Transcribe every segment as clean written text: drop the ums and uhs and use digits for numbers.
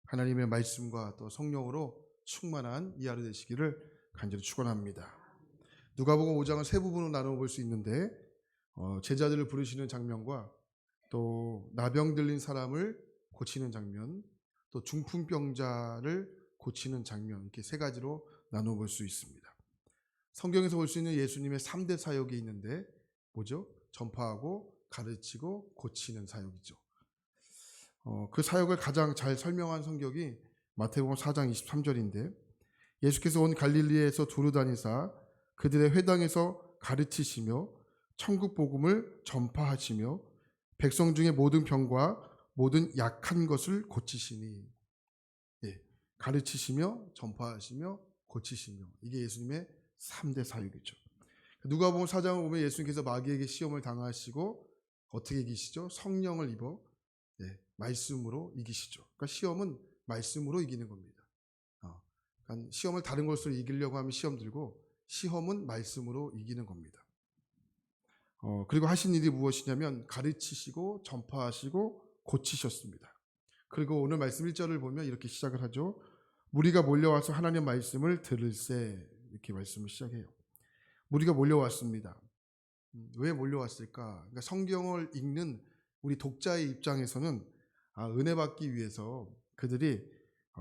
하나님의 말씀과 또 성령으로 충만한 이 하루 되시기를 간절히 축원합니다. 누가복음 5장은 세 부분으로 나눠 볼 수 있는데 제자들을 부르시는 장면과 또 나병 들린 사람을 고치는 장면, 또 중풍병자를 고치는 장면, 이렇게 세 가지로 나눠 볼 수 있습니다. 성경에서 볼 수 있는 예수님의 3대 사역이 있는데 뭐죠? 전파하고 가르치고 고치는 사역이죠. 그 사역을 가장 잘 설명한 성격이 마태복음 4장 23절인데 예수께서 온 갈릴리에서 두루 다니사 그들의 회당에서 가르치시며 천국 복음을 전파하시며 백성 중에 모든 병과 모든 약한 것을 고치시니. 가르치시며 전파하시며 고치시며, 이게 예수님의 3대 사역이죠. 누가복음 4장을 보면 예수님께서 마귀에게 시험을 당하시고 어떻게 이기시죠? 성령을 입어 말씀으로 이기시죠. 그러니까 시험은 말씀으로 이기는 겁니다. 그러니까 시험을 다른 것으로 이기려고 하면 시험 들고, 시험은 말씀으로 이기는 겁니다. 그리고 하신 일이 무엇이냐면 가르치시고 전파하시고 고치셨습니다. 그리고 오늘 말씀 1절을 보면 이렇게 시작을 하죠. 무리가 몰려와서 하나님의 말씀을 들을세, 이렇게 말씀을 시작해요. 무리가 몰려왔습니다. 왜 몰려왔을까? 그러니까 성경을 읽는 우리 독자의 입장에서는 은혜 받기 위해서 그들이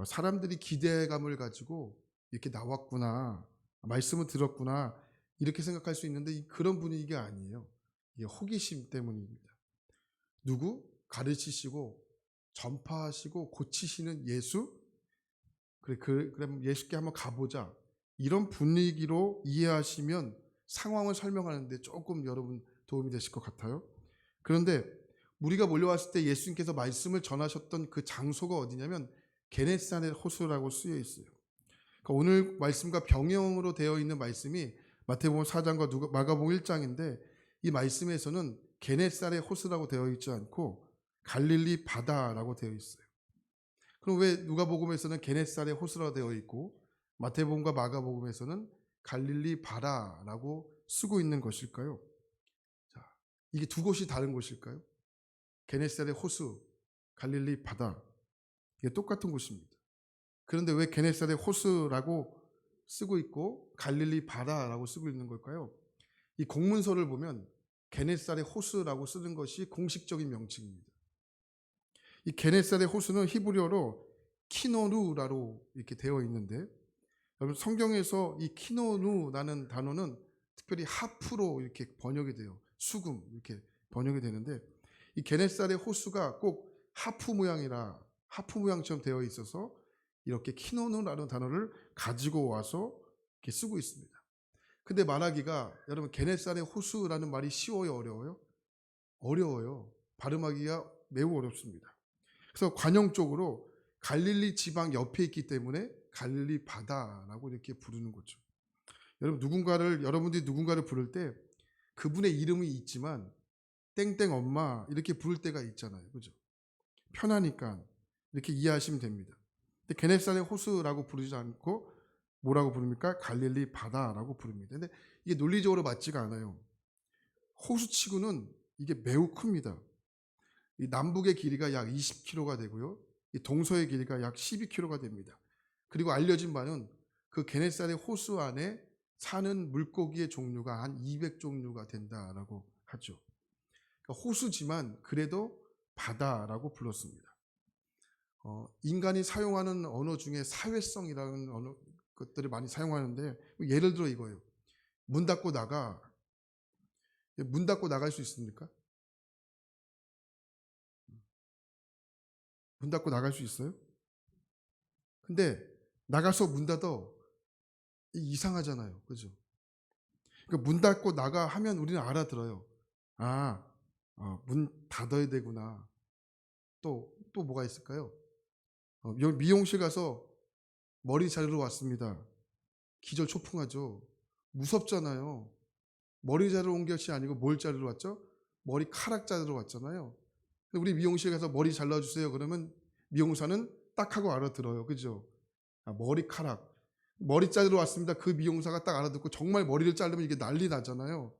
사람들이 기대감을 가지고 이렇게 나왔구나, 말씀을 들었구나, 이렇게 생각할 수 있는데 그런 분위기가 아니에요. 이게 호기심 때문입니다. 누구? 가르치시고 전파하시고 고치시는 예수? 그럼 예수께 한번 가보자, 이런 분위기로 이해하시면 상황을 설명하는데 조금 여러분 도움이 되실 것 같아요. 그런데 무리가 몰려왔을 때 예수님께서 말씀을 전하셨던 그 장소가 어디냐면 게네사렛 호수라고 쓰여 있어요. 그러니까 오늘 말씀과 병영으로 되어 있는 말씀이 마태복음 4장과 마가복음 1장인데 이 말씀에서는 게네사렛 호수라고 되어 있지 않고 갈릴리 바다라고 되어 있어요. 그럼 왜 누가복음에서는 게네사렛 호수라고 되어 있고 마태복음과 마가복음에서는 갈릴리 바다라고 쓰고 있는 것일까요? 자, 이게 두 곳이 다른 곳일까요? 게네사렛 호수, 갈릴리 바다, 이게 똑같은 곳입니다. 그런데 왜 게네사렛 호수라고 쓰고 있고 갈릴리 바다라고 쓰고 있는 걸까요? 이 공문서를 보면 게네사렛 호수라고 쓰는 것이 공식적인 명칭입니다. 이 게네사렛 호수는 히브리어로 키노누라로 이렇게 되어 있는데, 여러분 성경에서 이 키노누라는 단어는 특별히 하프로 이렇게 번역이 돼요. 수금, 이렇게 번역이 되는데 이 게네사렛 호수가 꼭 하프 모양처럼 되어 있어서 이렇게 키노누라는 단어를 가지고 와서 이렇게 쓰고 있습니다. 근데 말하기가, 여러분 게네사렛 호수라는 말이 쉬워요, 어려워요? 어려워요. 발음하기가 매우 어렵습니다. 그래서 관용적으로 갈릴리 지방 옆에 있기 때문에 갈릴리 바다라고 이렇게 부르는 거죠. 여러분들이 누군가를 부를 때 그분의 이름이 있지만 땡땡 엄마 이렇게 부를 때가 있잖아요. 그죠? 편하니까 이렇게 이해하시면 됩니다. 근데 게네사렛 호수라고 부르지 않고 뭐라고 부릅니까? 갈릴리 바다라고 부릅니다. 근데 이게 논리적으로 맞지가 않아요. 호수치고는 이게 매우 큽니다. 이 남북의 길이가 약 20km가 되고요. 이 동서의 길이가 약 12km가 됩니다. 그리고 알려진 바는 그 게네사렛 호수 안에 사는 물고기의 종류가 한 200종류가 된다라고 하죠. 그러니까 호수지만 그래도 바다라고 불렀습니다. 인간이 사용하는 언어 중에 사회성이라는 언어 것들을 많이 사용하는데, 예를 들어 이거예요. 문 닫고 나가. 문 닫고 나갈 수 있습니까? 문 닫고 나갈 수 있어요? 근데 나가서 문 닫아. 이상하잖아요. 그죠? 그러니까 문 닫고 나가 하면 우리는 알아들어요. 문 닫아야 되구나. 또 뭐가 있을까요? 미용실 가서 머리 자르러 왔습니다. 기절초풍하죠. 무섭잖아요. 머리 자르러 온 것이 아니고 뭘 자르러 왔죠? 머리카락 자르러 왔잖아요. 우리 미용실 가서 머리 잘라주세요. 그러면 미용사는 딱 하고 알아들어요. 그죠? 머리카락. 머리 자르러 왔습니다. 그 미용사가 딱 알아듣고 정말 머리를 자르면 이게 난리 나잖아요.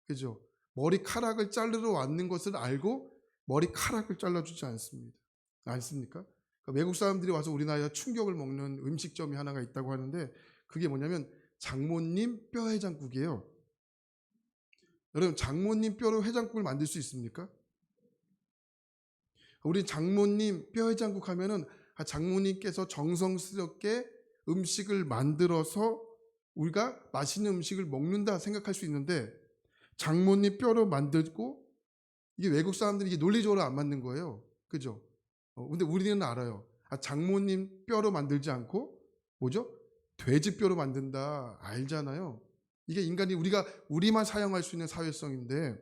그죠? 머리카락을 자르러 왔는 것을 알고 머리카락을 잘라주지 않습니다. 않습니까? 그러니까 외국 사람들이 와서 우리나라에 충격을 먹는 음식점이 하나가 있다고 하는데 그게 뭐냐면 장모님 뼈 해장국이에요. 여러분 장모님 뼈로 해장국을 만들 수 있습니까? 우리 장모님 뼈 해장국 하면은 장모님께서 정성스럽게 음식을 만들어서 우리가 맛있는 음식을 먹는다 생각할 수 있는데 장모님 뼈로 만들고 이게 외국 사람들이 이게 논리적으로 안 맞는 거예요. 그죠? 근데 우리는 알아요. 장모님 뼈로 만들지 않고 뭐죠? 돼지 뼈로 만든다. 알잖아요. 이게 인간이 우리만 사용할 수 있는 사회성인데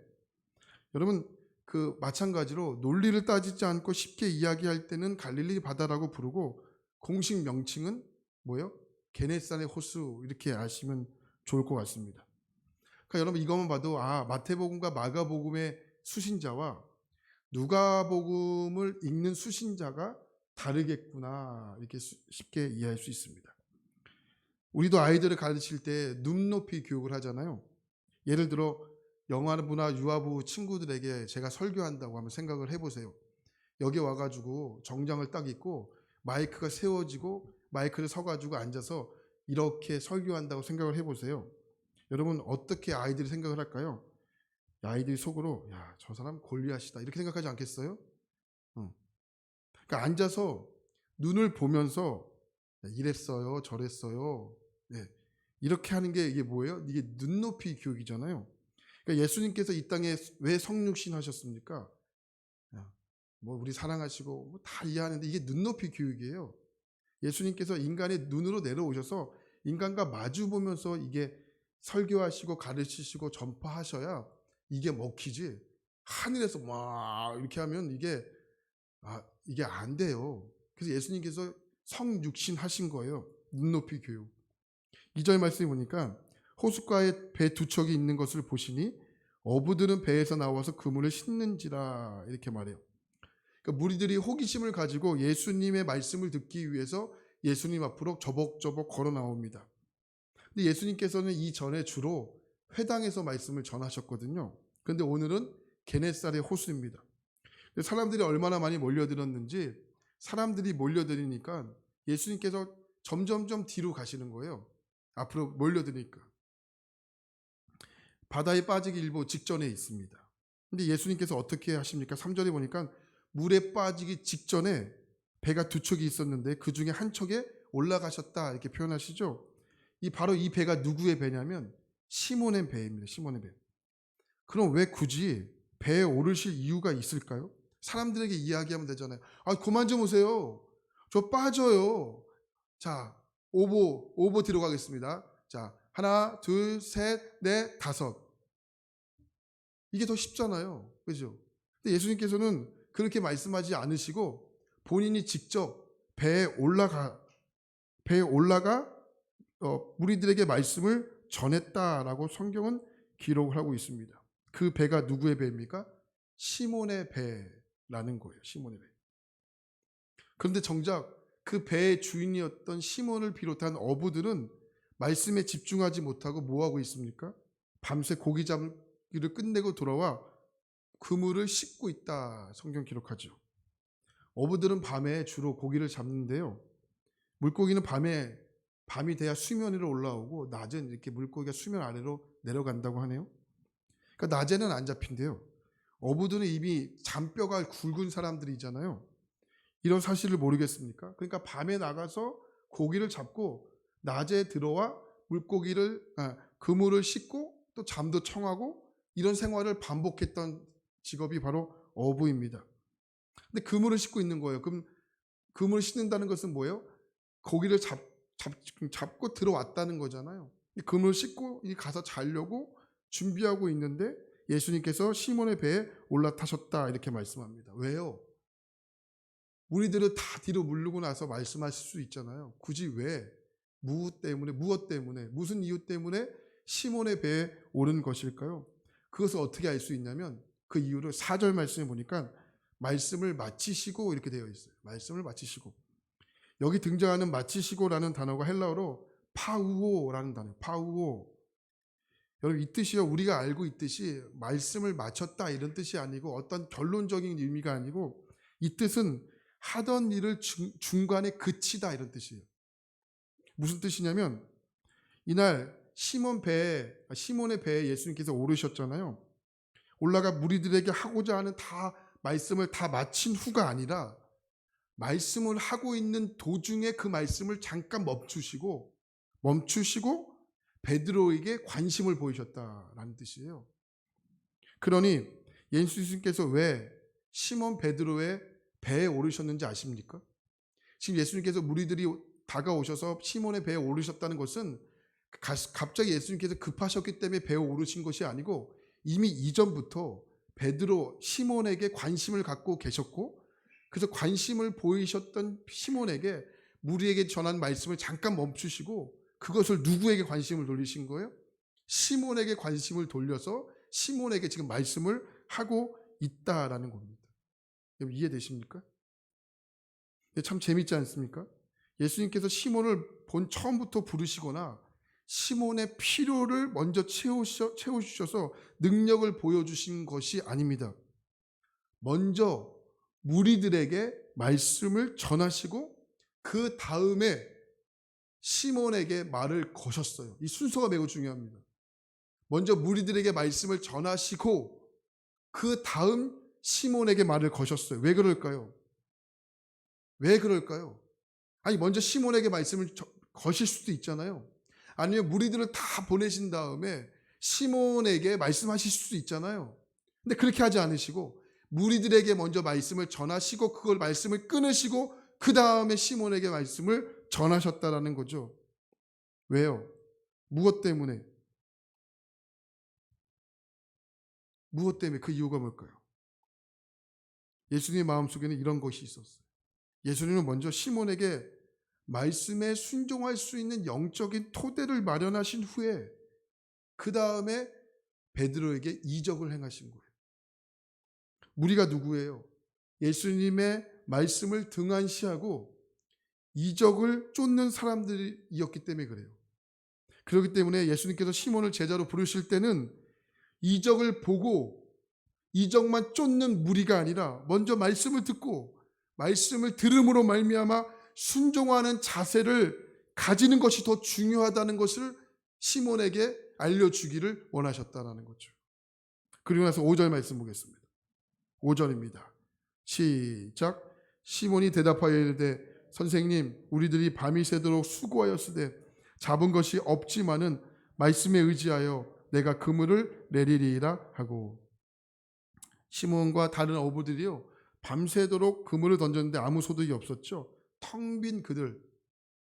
여러분 그 마찬가지로 논리를 따지지 않고 쉽게 이야기할 때는 갈릴리 바다라고 부르고 공식 명칭은 뭐예요? 게네사렛 호수 이렇게 아시면 좋을 것 같습니다. 그러니까 여러분 이것만 봐도 마태복음과 마가복음의 수신자와 누가복음을 읽는 수신자가 다르겠구나 이렇게 쉽게 이해할 수 있습니다. 우리도 아이들을 가르칠 때 눈높이 교육을 하잖아요. 예를 들어 영아부나 유아부 친구들에게 제가 설교한다고 하면 생각을 해보세요. 여기 와가지고 정장을 딱 입고 마이크가 세워지고 마이크를 서가지고 앉아서 이렇게 설교한다고 생각을 해보세요. 여러분 어떻게 아이들이 생각을 할까요? 아이들이 속으로 야, 저 사람 골리앗이다 이렇게 생각하지 않겠어요? 그러니까 앉아서 눈을 보면서 이랬어요 저랬어요 이렇게 하는 게 이게 뭐예요? 이게 눈높이 교육이잖아요. 그러니까 예수님께서 이 땅에 왜 성육신 하셨습니까? 뭐 우리 사랑하시고 뭐 다 이해하는데 이게 눈높이 교육이에요. 예수님께서 인간의 눈으로 내려오셔서 인간과 마주 보면서 이게 설교하시고 가르치시고 전파하셔야 이게 먹히지. 하늘에서 막 이렇게 하면 이게 안 돼요. 그래서 예수님께서 성육신 하신 거예요. 눈높이 교육. 2절 말씀에 보니까 호숫가에 배 두 척이 있는 것을 보시니 어부들은 배에서 나와서 그물을 싣는지라 이렇게 말해요. 그러니까 무리들이 호기심을 가지고 예수님의 말씀을 듣기 위해서 예수님 앞으로 저벅저벅 걸어 나옵니다. 근데 예수님께서는 이전에 주로 회당에서 말씀을 전하셨거든요. 그런데 오늘은 게네사렛 호수입니다. 사람들이 얼마나 많이 몰려들었는지 사람들이 몰려들으니까 예수님께서 점점점 뒤로 가시는 거예요. 앞으로 몰려드니까. 바다에 빠지기 일보 직전에 있습니다. 근데 예수님께서 어떻게 하십니까? 3절에 보니까 물에 빠지기 직전에 배가 두 척이 있었는데 그 중에 한 척에 올라가셨다 이렇게 표현하시죠. 바로 이 배가 누구의 배냐면 시몬의 배입니다. 시몬의 배. 그럼 왜 굳이 배에 오르실 이유가 있을까요? 사람들에게 이야기하면 되잖아요. 그만 좀 오세요. 저 빠져요. 자, 오보 뒤로 가겠습니다. 자, 하나, 둘, 셋, 넷, 다섯. 이게 더 쉽잖아요. 그죠? 근데 예수님께서는 그렇게 말씀하지 않으시고 본인이 직접 배에 올라가 무리들에게 말씀을 전했다라고 성경은 기록을 하고 있습니다. 그 배가 누구의 배입니까? 시몬의 배라는 거예요. 시몬의 배. 그런데 정작 그 배의 주인이었던 시몬을 비롯한 어부들은 말씀에 집중하지 못하고 뭐하고 있습니까? 밤새 고기 잡기를 끝내고 돌아와 그물을 씻고 있다. 성경 기록하죠. 어부들은 밤에 주로 고기를 잡는데요. 물고기는 밤이 돼야 수면 위로 올라오고 낮은 이렇게 물고기가 수면 아래로 내려간다고 하네요. 그러니까 낮에는 안 잡힌대요. 어부들은 이미 잔뼈가 굵은 사람들이잖아요. 이런 사실을 모르겠습니까? 그러니까 밤에 나가서 고기를 잡고 낮에 들어와 그물을 씻고 또 잠도 청하고 이런 생활을 반복했던 직업이 바로 어부입니다. 근데 그물을 씻고 있는 거예요. 그럼 그물을 씻는다는 것은 뭐예요? 고기를 잡고 들어왔다는 거잖아요. 그물을 씻고 가서 자려고 준비하고 있는데 예수님께서 시몬의 배에 올라타셨다 이렇게 말씀합니다. 왜요? 우리들은 다 뒤로 물르고 나서 말씀하실 수 있잖아요. 굳이 왜? 무엇 때문에, 무슨 이유 때문에 시몬의 배에 오른 것일까요? 그것을 어떻게 알 수 있냐면 그 이유를 4절 말씀에 보니까 말씀을 마치시고 이렇게 되어 있어요. 말씀을 마치시고. 여기 등장하는 마치시고라는 단어가 헬라어로 파우오라는 단어예요. 파우오. 여러분 이 뜻이요. 우리가 알고 있듯이 말씀을 마쳤다 이런 뜻이 아니고 어떤 결론적인 의미가 아니고 이 뜻은 하던 일을 중간에 그치다 이런 뜻이에요. 무슨 뜻이냐면 이날 시몬의 배에 예수님께서 오르셨잖아요. 올라가 무리들에게 하고자 하는 말씀을 다 마친 후가 아니라 말씀을 하고 있는 도중에 그 말씀을 잠깐 멈추시고 베드로에게 관심을 보이셨다라는 뜻이에요. 그러니 예수님께서 왜 시몬 베드로의 배에 오르셨는지 아십니까? 지금 예수님께서 무리들이 다가오셔서 시몬의 배에 오르셨다는 것은 갑자기 예수님께서 급하셨기 때문에 배에 오르신 것이 아니고 이미 이전부터 베드로 시몬에게 관심을 갖고 계셨고, 그래서 관심을 보이셨던 시몬에게 무리에게 전한 말씀을 잠깐 멈추시고 그것을 누구에게 관심을 돌리신 거예요? 시몬에게 관심을 돌려서 시몬에게 지금 말씀을 하고 있다라는 겁니다. 여러분 이해되십니까? 참 재밌지 않습니까? 예수님께서 시몬을 처음부터 부르시거나 시몬의 필요를 먼저 채워주셔서 능력을 보여주신 것이 아닙니다. 먼저 무리들에게 말씀을 전하시고 그 다음에 시몬에게 말을 거셨어요. 이 순서가 매우 중요합니다. 먼저 무리들에게 말씀을 전하시고 그 다음 시몬에게 말을 거셨어요. 왜 그럴까요? 아니 먼저 시몬에게 말씀을 거실 수도 있잖아요. 아니면 무리들을 다 보내신 다음에 시몬에게 말씀하실 수도 있잖아요. 근데 그렇게 하지 않으시고 무리들에게 먼저 말씀을 전하시고 그걸 말씀을 끊으시고 그 다음에 시몬에게 말씀을 전하셨다라는 거죠. 왜요? 무엇 때문에? 그 이유가 뭘까요? 예수님의 마음속에는 이런 것이 있었어요. 예수님은 먼저 시몬에게 말씀에 순종할 수 있는 영적인 토대를 마련하신 후에 그 다음에 베드로에게 이적을 행하신 거예요. 무리가 누구예요? 예수님의 말씀을 등한시하고 이적을 쫓는 사람들이었기 때문에 그래요. 그렇기 때문에 예수님께서 시몬을 제자로 부르실 때는 이적을 보고 이적만 쫓는 무리가 아니라 먼저 말씀을 듣고 말씀을 들음으로 말미암아 순종하는 자세를 가지는 것이 더 중요하다는 것을 시몬에게 알려주기를 원하셨다는 거죠. 그리고 나서 5절 말씀 보겠습니다. 5절입니다. 시작. 시몬이 대답하여 이르되 선생님 우리들이 밤이 새도록 수고하였으되 잡은 것이 없지만은 말씀에 의지하여 내가 그물을 내리리이다 하고. 시몬과 다른 어부들이요 밤새도록 그물을 던졌는데 아무 소득이 없었죠. 텅 빈 그들,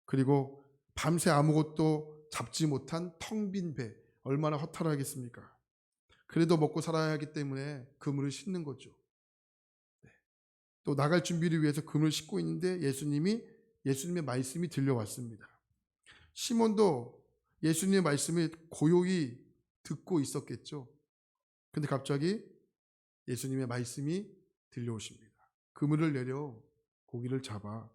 그리고 밤새 아무것도 잡지 못한 텅 빈 배, 얼마나 허탈하겠습니까? 그래도 먹고 살아야 하기 때문에 그물을 싣는 거죠. 또 나갈 준비를 위해서 그물을 싣고 있는데 예수님의 말씀이 들려왔습니다. 시몬도 예수님의 말씀을 고요히 듣고 있었겠죠. 근데 갑자기 예수님의 말씀이 들려오십니다. 그물을 내려 고기를 잡아.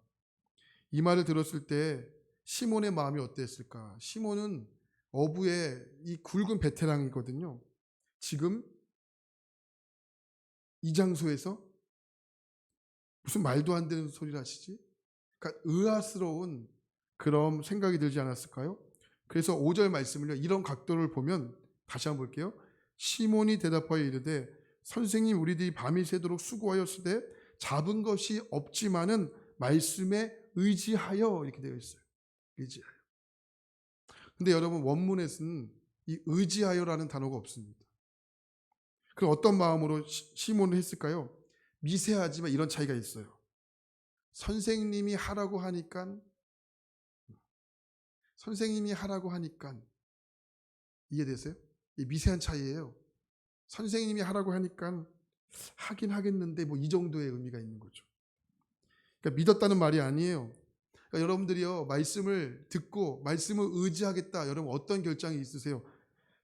이 말을 들었을 때 시몬의 마음이 어땠을까? 시몬은 어부의 이 굵은 베테랑이거든요. 지금 이 장소에서 무슨 말도 안 되는 소리를 하시지? 그러니까 의아스러운 그런 생각이 들지 않았을까요? 그래서 5절 말씀을요, 이런 각도를 보면 다시 한번 볼게요. 시몬이 대답하여 이르되 선생님 우리들이 밤이 새도록 수고하였으되 잡은 것이 없지만은 말씀에 의지하여 이렇게 되어 있어요. 의지하여. 근데 여러분 원문에서는 이 의지하여라는 단어가 없습니다. 그럼 어떤 마음으로 시몬을 했을까요? 미세하지만 이런 차이가 있어요. 선생님이 하라고 하니까 이해되세요? 이 미세한 차이예요. 선생님이 하라고 하니까 하긴 하겠는데 뭐 이 정도의 의미가 있는 거죠. 그러니까 믿었다는 말이 아니에요. 그러니까 여러분들이요 말씀을 듣고 말씀을 의지하겠다. 여러분 어떤 결정이 있으세요?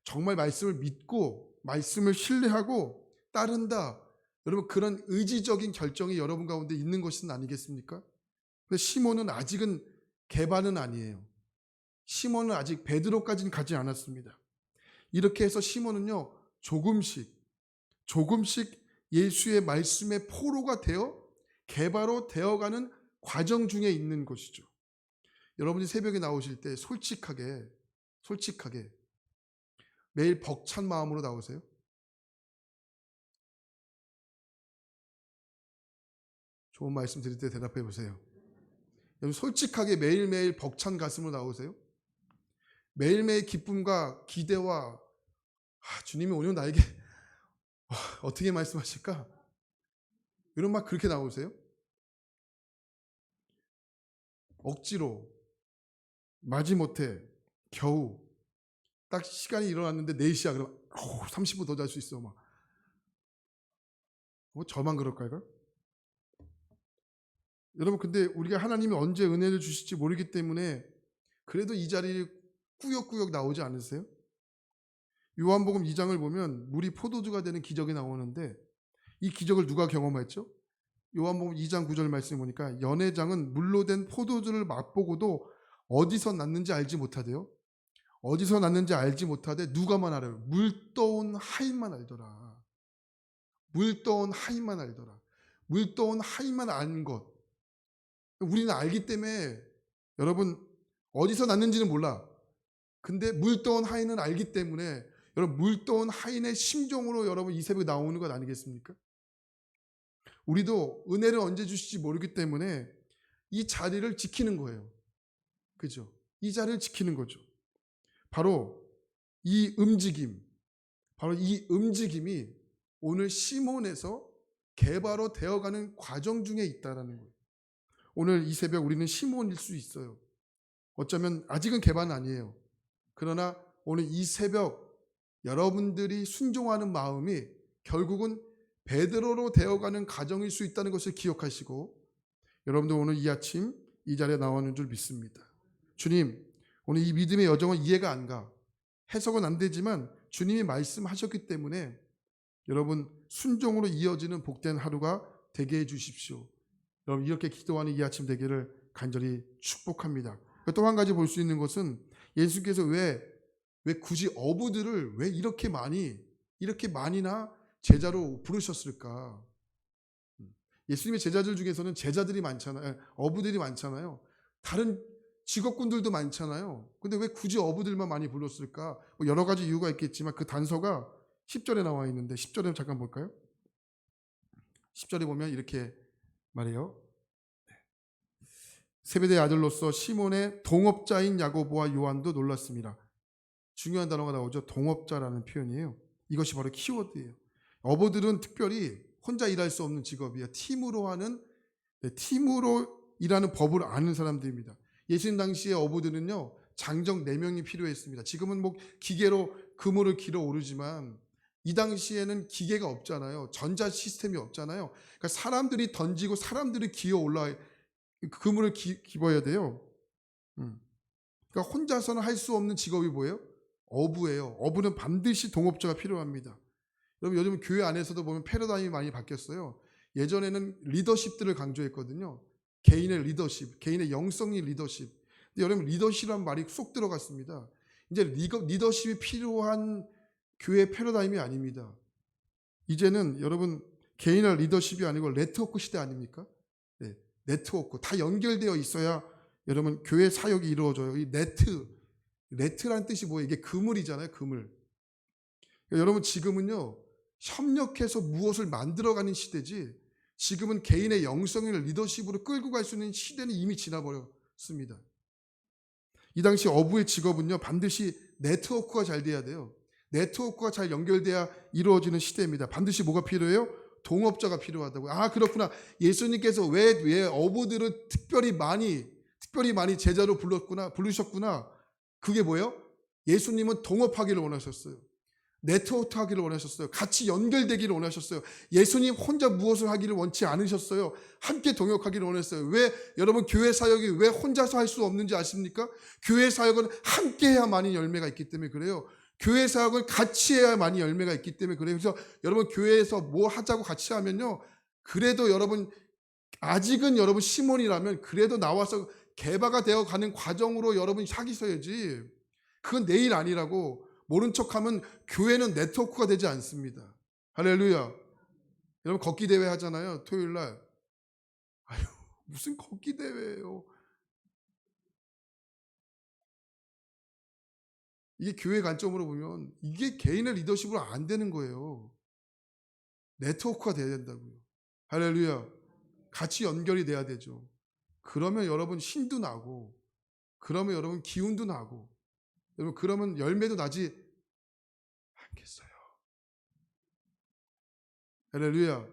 정말 말씀을 믿고 말씀을 신뢰하고 따른다. 여러분 그런 의지적인 결정이 여러분 가운데 있는 것은 아니겠습니까? 근데 시몬은 아직은 개반은 아니에요. 시몬은 아직 베드로까지는 가지 않았습니다. 이렇게 해서 시몬은요 조금씩 예수의 말씀의 포로가 되어 개발로 되어가는 과정 중에 있는 것이죠. 여러분이 새벽에 나오실 때 솔직하게 매일 벅찬 마음으로 나오세요? 좋은 말씀 드릴 때 대답해 보세요. 여러분 솔직하게 매일매일 벅찬 가슴으로 나오세요? 매일매일 기쁨과 기대와 주님이 오늘 나에게 어떻게 말씀하실까? 이런 막 그렇게 나오세요? 억지로 마지못해 겨우 딱 시간이 일어났는데 4시야. 그러면 30분 더 잘 수 있어. 막. 뭐 저만 그럴까요? 여러분 근데 우리가 하나님이 언제 은혜를 주실지 모르기 때문에 그래도 이 자리에 꾸역꾸역 나오지 않으세요? 요한복음 2장을 보면 물이 포도주가 되는 기적이 나오는데 이 기적을 누가 경험했죠? 요한복음 2장 9절 말씀을 보니까 연회장은 물로 된 포도주를 맛보고도 어디서 났는지 알지 못하대요. 어디서 났는지 알지 못하되 누가만 알아요. 물떠온 하인만 알더라. 물떠온 하인만 알더라. 물떠온 하인만 아는 것. 우리는 알기 때문에 여러분 어디서 났는지는 몰라. 근데 물떠온 하인은 알기 때문에 여러분 물떠온 하인의 심정으로 여러분 이 새벽에 나오는 것 아니겠습니까? 우리도 은혜를 언제 주실지 모르기 때문에 이 자리를 지키는 거예요. 그죠? 이 자리를 지키는 거죠. 바로 이 움직임이 오늘 시몬에서 개발로 되어가는 과정 중에 있다라는 거예요. 오늘 이 새벽 우리는 시몬일 수 있어요. 어쩌면 아직은 개발은 아니에요. 그러나 오늘 이 새벽 여러분들이 순종하는 마음이 결국은 베드로로 되어가는 과정일 수 있다는 것을 기억하시고 여러분들 오늘 이 아침 이 자리에 나오는 줄 믿습니다. 주님, 오늘 이 믿음의 여정은 이해가 안 가. 해석은 안 되지만 주님이 말씀하셨기 때문에 여러분 순종으로 이어지는 복된 하루가 되게 해 주십시오. 여러분 이렇게 기도하는 이 아침 되기를 간절히 축복합니다. 또 한 가지 볼 수 있는 것은 예수께서 왜 굳이 어부들을 왜 이렇게 많이나 제자로 부르셨을까? 예수님의 제자들 중에서는 제자들이 많잖아요. 어부들이 많잖아요. 다른 직업군들도 많잖아요. 근데 왜 굳이 어부들만 많이 불렀을까? 뭐 여러 가지 이유가 있겠지만 그 단서가 10절에 나와 있는데 10절에 잠깐 볼까요? 10절에 보면 이렇게 말해요. 세베대의 아들로서 시몬의 동업자인 야고보와 요한도 놀랐습니다. 중요한 단어가 나오죠. 동업자라는 표현이에요. 이것이 바로 키워드예요. 어부들은 특별히 혼자 일할 수 없는 직업이에요. 팀으로 일하는 법을 아는 사람들입니다. 예수님 당시의 어부들은요, 장정 4명이 필요했습니다. 지금은 뭐 기계로 그물을 길어 오르지만 이 당시에는 기계가 없잖아요. 전자 시스템이 없잖아요. 그러니까 사람들이 던지고 사람들이 기어 올라 그물을 집어야 돼요. 그러니까 혼자서는 할 수 없는 직업이 뭐예요? 어부예요. 어부는 반드시 동업자가 필요합니다. 여러분 요즘 교회 안에서도 보면 패러다임이 많이 바뀌었어요. 예전에는 리더십들을 강조했거든요. 개인의 리더십, 개인의 영성의 리더십. 근데 여러분 리더십이라는 말이 쏙 들어갔습니다. 이제 리더십이 필요한 교회 패러다임이 아닙니다. 이제는 여러분 개인의 리더십이 아니고 네트워크 시대 아닙니까? 네, 네트워크 다 연결되어 있어야 여러분 교회 사역이 이루어져요. 이 네트라는 뜻이 뭐예요? 이게 그물이잖아요. 그물. 여러분 지금은요 협력해서 무엇을 만들어가는 시대지 지금은 개인의 영성을 리더십으로 끌고 갈 수 있는 시대는 이미 지나버렸습니다. 이 당시 어부의 직업은요 반드시 네트워크가 잘 돼야 돼요. 네트워크가 잘 연결돼야 이루어지는 시대입니다. 반드시 뭐가 필요해요? 동업자가 필요하다고요. 아 그렇구나. 예수님께서 왜 어부들을 특별히 많이 제자로 부르셨구나. 그게 뭐예요? 예수님은 동업하기를 원하셨어요. 네트워크 하기를 원하셨어요. 같이 연결되기를 원하셨어요. 예수님 혼자 무엇을 하기를 원치 않으셨어요. 함께 동역하기를 원했어요. 왜 여러분 교회 사역이 왜 혼자서 할 수 없는지 아십니까? 교회 사역은 함께 해야 많이 열매가 있기 때문에 그래요. 교회 사역을 같이 해야 많이 열매가 있기 때문에 그래요. 그래서 여러분 교회에서 뭐 하자고 같이 하면요. 그래도 여러분 아직은 여러분 시몬이라면 그래도 나와서 개바가 되어 가는 과정으로 여러분이 사귀셔야지. 그건 내일 아니라고. 모른 척하면 교회는 네트워크가 되지 않습니다. 할렐루야. 여러분 걷기 대회 하잖아요. 토요일 날. 무슨 걷기 대회예요. 이게 교회 관점으로 보면 이게 개인의 리더십으로 안 되는 거예요. 네트워크가 돼야 된다고요. 할렐루야. 같이 연결이 돼야 되죠. 그러면 여러분 힘도 나고, 그러면 여러분 기운도 나고, 여러분 그러면 열매도 나지 않겠어요. 할렐루야.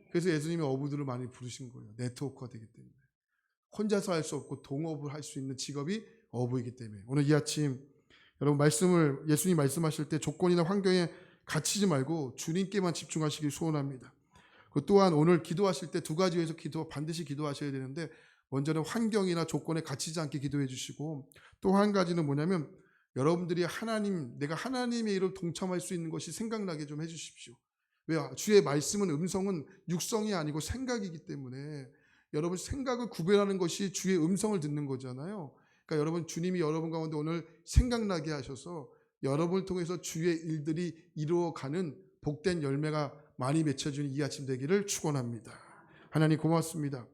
그래서 예수님이 어부들을 많이 부르신 거예요. 네트워크가 되기 때문에. 혼자서 할 수 없고 동업을 할 수 있는 직업이 어부이기 때문에. 오늘 이 아침 여러분 말씀을 예수님 말씀하실 때 조건이나 환경에 갇히지 말고 주님께만 집중하시길 소원합니다. 또한 오늘 기도하실 때 두 가지 위해서 반드시 기도하셔야 되는데, 먼저는 환경이나 조건에 갇히지 않게 기도해 주시고, 또 한 가지는 뭐냐면 여러분들이 내가 하나님의 일을 동참할 수 있는 것이 생각나게 좀 해주십시오. 왜? 주의 말씀은 음성은 육성이 아니고 생각이기 때문에 여러분 생각을 구별하는 것이 주의 음성을 듣는 거잖아요. 그러니까 여러분 주님이 여러분 가운데 오늘 생각나게 하셔서 여러분을 통해서 주의 일들이 이루어가는 복된 열매가 많이 맺혀지는 이 아침 되기를 축원합니다. 하나님 고맙습니다.